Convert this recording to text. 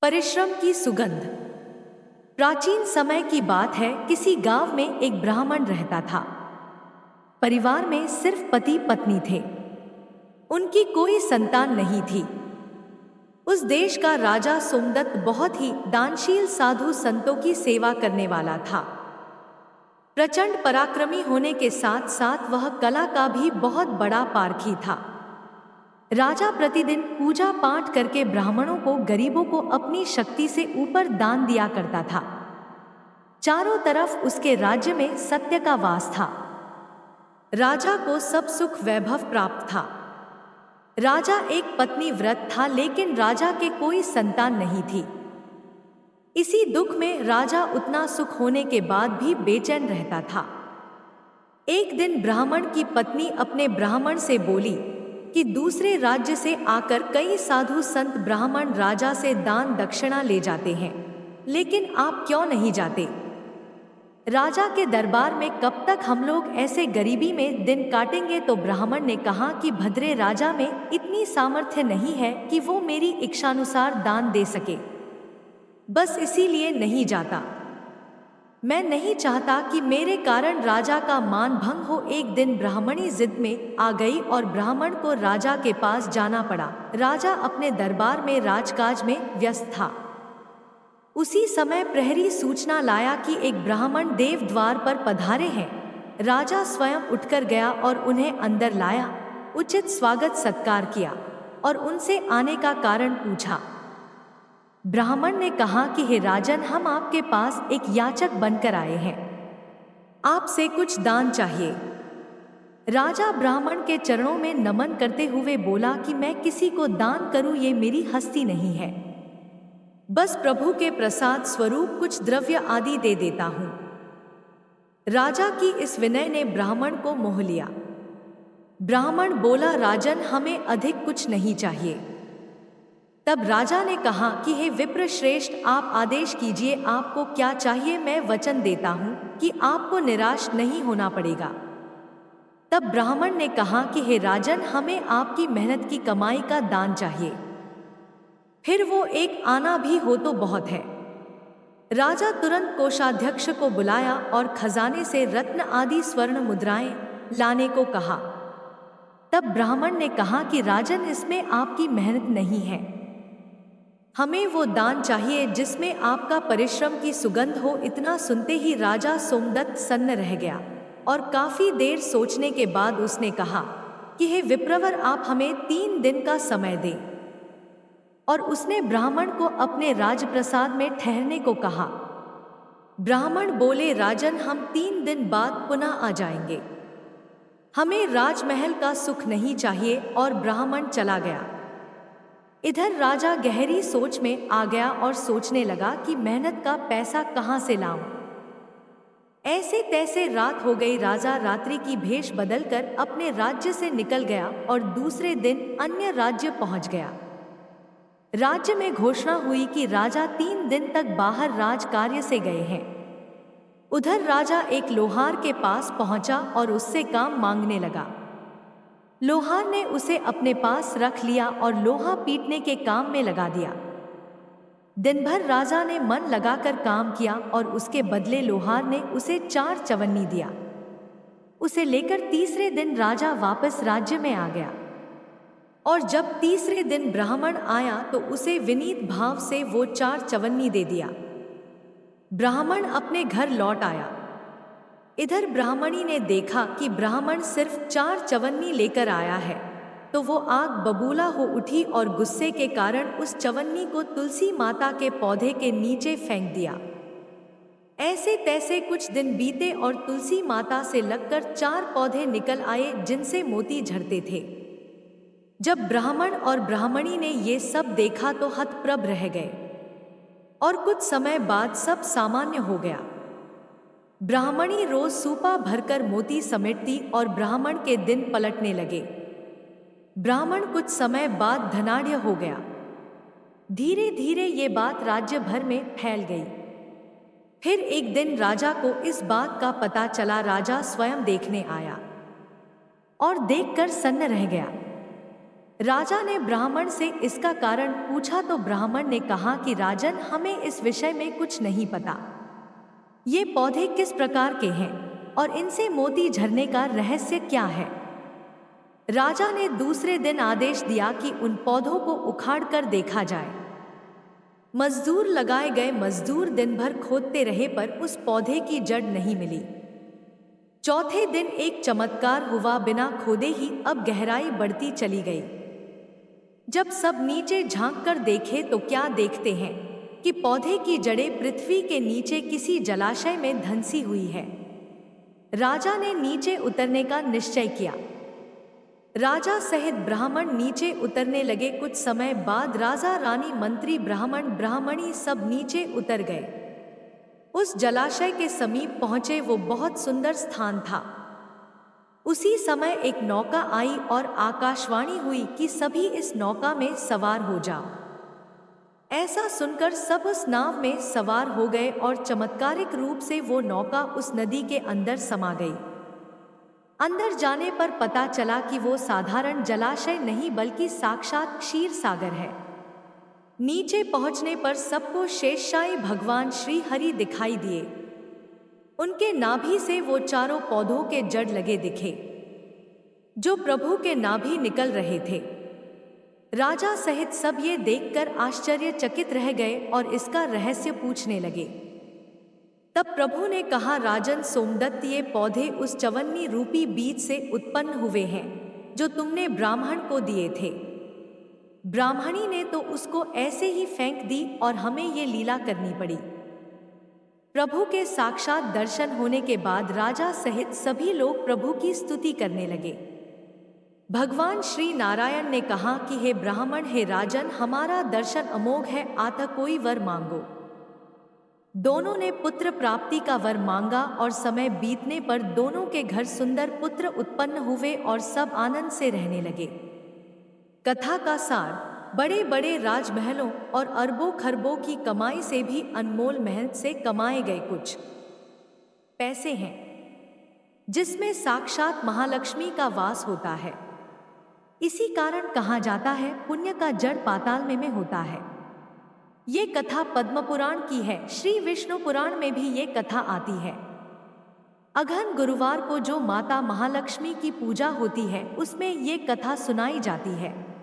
परिश्रम की सुगंध। प्राचीन समय की बात है। किसी गांव में एक ब्राह्मण रहता था। परिवार में सिर्फ पति पत्नी थे। उनकी कोई संतान नहीं थी। उस देश का राजा सोमदत्त बहुत ही दानशील साधु संतों की सेवा करने वाला था। प्रचंड पराक्रमी होने के साथ साथ वह कला का भी बहुत बड़ा पारखी था। राजा प्रतिदिन पूजा पाठ करके ब्राह्मणों को, गरीबों को अपनी शक्ति से ऊपर दान दिया करता था। चारों तरफ उसके राज्य में सत्य का वास था। राजा को सब सुख वैभव प्राप्त था। राजा एक पत्नी व्रत था, लेकिन राजा के कोई संतान नहीं थी। इसी दुख में राजा उतना सुख होने के बाद भी बेचैन रहता था। एक दिन ब्राह्मण की पत्नी अपने ब्राह्मण से बोली कि दूसरे राज्य से आकर कई साधु संत ब्राह्मण राजा से दान दक्षिणा ले जाते हैं, लेकिन आप क्यों नहीं जाते? राजा के दरबार में कब तक हम लोग ऐसे गरीबी में दिन काटेंगे? तो ब्राह्मण ने कहा कि भद्रे राजा में इतनी सामर्थ्य नहीं है कि वो मेरी इच्छानुसार दान दे सके, बस इसीलिए नहीं जाता। मैं नहीं चाहता कि मेरे कारण राजा का मान भंग हो। एक दिन ब्राह्मणी जिद में आ गई और ब्राह्मण को राजा के पास जाना पड़ा। राजा अपने दरबार में राजकाज में व्यस्त था। उसी समय प्रहरी सूचना लाया कि एक ब्राह्मण देव द्वार पर पधारे हैं। राजा स्वयं उठकर गया और उन्हें अंदर लाया, उचित स्वागत सत्कार किया और उनसे आने का कारण पूछा। ब्राह्मण ने कहा कि हे राजन, हम आपके पास एक याचक बनकर आए हैं, आपसे कुछ दान चाहिए। राजा ब्राह्मण के चरणों में नमन करते हुए बोला कि मैं किसी को दान करूं ये मेरी हस्ती नहीं है, बस प्रभु के प्रसाद स्वरूप कुछ द्रव्य आदि दे देता हूं। राजा की इस विनय ने ब्राह्मण को मोह लिया। ब्राह्मण बोला, राजन, हमें अधिक कुछ नहीं चाहिए। तब राजा ने कहा कि हे विप्र श्रेष्ठ, आप आदेश कीजिए, आपको क्या चाहिए? मैं वचन देता हूं कि आपको निराश नहीं होना पड़ेगा। तब ब्राह्मण ने कहा कि हे राजन, हमें आपकी मेहनत की कमाई का दान चाहिए, फिर वो एक आना भी हो तो बहुत है। राजा तुरंत कोषाध्यक्ष को बुलाया और खजाने से रत्न आदि स्वर्ण मुद्राएं लाने को कहा। तब ब्राह्मण ने कहा कि राजन, इसमें आपकी मेहनत नहीं है, हमें वो दान चाहिए जिसमें आपका परिश्रम की सुगंध हो। इतना सुनते ही राजा सोमदत्त सन्न रह गया और काफी देर सोचने के बाद उसने कहा कि हे विप्रवर, आप हमें 3 दिन का समय दें। और उसने ब्राह्मण को अपने राजप्रसाद में ठहरने को कहा। ब्राह्मण बोले, राजन, हम 3 दिन बाद पुनः आ जाएंगे, हमें राजमहल का सुख नहीं चाहिए। और ब्राह्मण चला गया। इधर राजा गहरी सोच में आ गया और सोचने लगा कि मेहनत का पैसा कहां से लाऊं। ऐसे तैसे रात हो गई। राजा रात्रि की भेष बदलकर अपने राज्य से निकल गया और दूसरे दिन अन्य राज्य पहुंच गया। राज्य में घोषणा हुई कि राजा 3 दिन तक बाहर राज कार्य से गए हैं। उधर राजा एक लोहार के पास पहुंचा और उससे काम मांगने लगा। लोहार ने उसे अपने पास रख लिया और लोहा पीटने के काम में लगा दिया। दिन भर राजा ने मन लगाकर काम किया और उसके बदले लोहार ने उसे 4 चवन्नी दिया। उसे लेकर तीसरे दिन राजा वापस राज्य में आ गया और जब तीसरे दिन ब्राह्मण आया तो उसे विनीत भाव से वो 4 चवन्नी दे दिया। ब्राह्मण अपने घर लौट आया। इधर ब्राह्मणी ने देखा कि ब्राह्मण सिर्फ 4 चवन्नी लेकर आया है तो वो आग बबूला हो उठी और गुस्से के कारण उस चवन्नी को तुलसी माता के पौधे के नीचे फेंक दिया। ऐसे तैसे कुछ दिन बीते और तुलसी माता से लगकर 4 पौधे निकल आए जिनसे मोती झरते थे। जब ब्राह्मण और ब्राह्मणी ने ये सब देखा तो हतप्रभ रह गए और कुछ समय बाद सब सामान्य हो गया। ब्राह्मणी रोज सूपा भरकर मोती समेटती और ब्राह्मण के दिन पलटने लगे। ब्राह्मण कुछ समय बाद धनाढ्य हो गया। धीरे धीरे ये बात राज्य भर में फैल गई। फिर एक दिन राजा को इस बात का पता चला। राजा स्वयं देखने आया और देखकर सन्न रह गया। राजा ने ब्राह्मण से इसका कारण पूछा तो ब्राह्मण ने कहा कि राजन, हमें इस विषय में कुछ नहीं पता। ये पौधे किस प्रकार के हैं और इनसे मोती झरने का रहस्य क्या है। राजा ने दूसरे दिन आदेश दिया कि उन पौधों को उखाड़ कर देखा जाए। मजदूर लगाए गए। मजदूर दिन भर खोदते रहे पर उस पौधे की जड़ नहीं मिली। चौथे दिन एक चमत्कार हुआ। बिना खोदे ही अब गहराई बढ़ती चली गई। जब सब नीचे झांक कर देखे तो क्या देखते हैं कि पौधे की जड़ें पृथ्वी के नीचे किसी जलाशय में धंसी हुई है। राजा ने नीचे उतरने का निश्चय किया। राजा सहित ब्राह्मण नीचे उतरने लगे। कुछ समय बाद राजा, रानी, मंत्री, ब्राह्मण, ब्राह्मणी सब नीचे उतर गए। उस जलाशय के समीप पहुंचे। वो बहुत सुंदर स्थान था। उसी समय एक नौका आई और आकाशवाणी हुई कि सभी इस नौका में सवार हो जाओ। ऐसा सुनकर सब उस नाव में सवार हो गए और चमत्कारिक रूप से वो नौका उस नदी के अंदर समा गई। अंदर जाने पर पता चला कि वो साधारण जलाशय नहीं बल्कि साक्षात क्षीर सागर है। नीचे पहुंचने पर सबको शेषशायी भगवान श्री हरि दिखाई दिए। उनके नाभि से वो चारों पौधों के जड़ लगे दिखे जो प्रभु के नाभि निकल रहे थे। राजा सहित सब ये देखकर आश्चर्यचकित रह गए और इसका रहस्य पूछने लगे। तब प्रभु ने कहा, राजन सोमदत्त, ये पौधे उस चवन्नी रूपी बीज से उत्पन्न हुए हैं जो तुमने ब्राह्मण को दिए थे। ब्राह्मणी ने तो उसको ऐसे ही फेंक दी और हमें ये लीला करनी पड़ी। प्रभु के साक्षात दर्शन होने के बाद राजा सहित सभी लोग प्रभु की स्तुति करने लगे। भगवान श्री नारायण ने कहा कि हे ब्राह्मण, हे राजन, हमारा दर्शन अमोघ है, आता कोई वर मांगो। दोनों ने पुत्र प्राप्ति का वर मांगा और समय बीतने पर दोनों के घर सुंदर पुत्र उत्पन्न हुए और सब आनंद से रहने लगे। कथा का सार, बड़े बड़े राजमहलों और अरबों खरबों की कमाई से भी अनमोल मेहनत से कमाए गए कुछ पैसे हैं जिसमें साक्षात महालक्ष्मी का वास होता है। इसी कारण कहा जाता है, पुण्य का जड़ पाताल में होता है। ये कथा पद्म पुराण की है। श्री विष्णु पुराण में भी ये कथा आती है। अघन गुरुवार को जो माता महालक्ष्मी की पूजा होती है उसमें ये कथा सुनाई जाती है।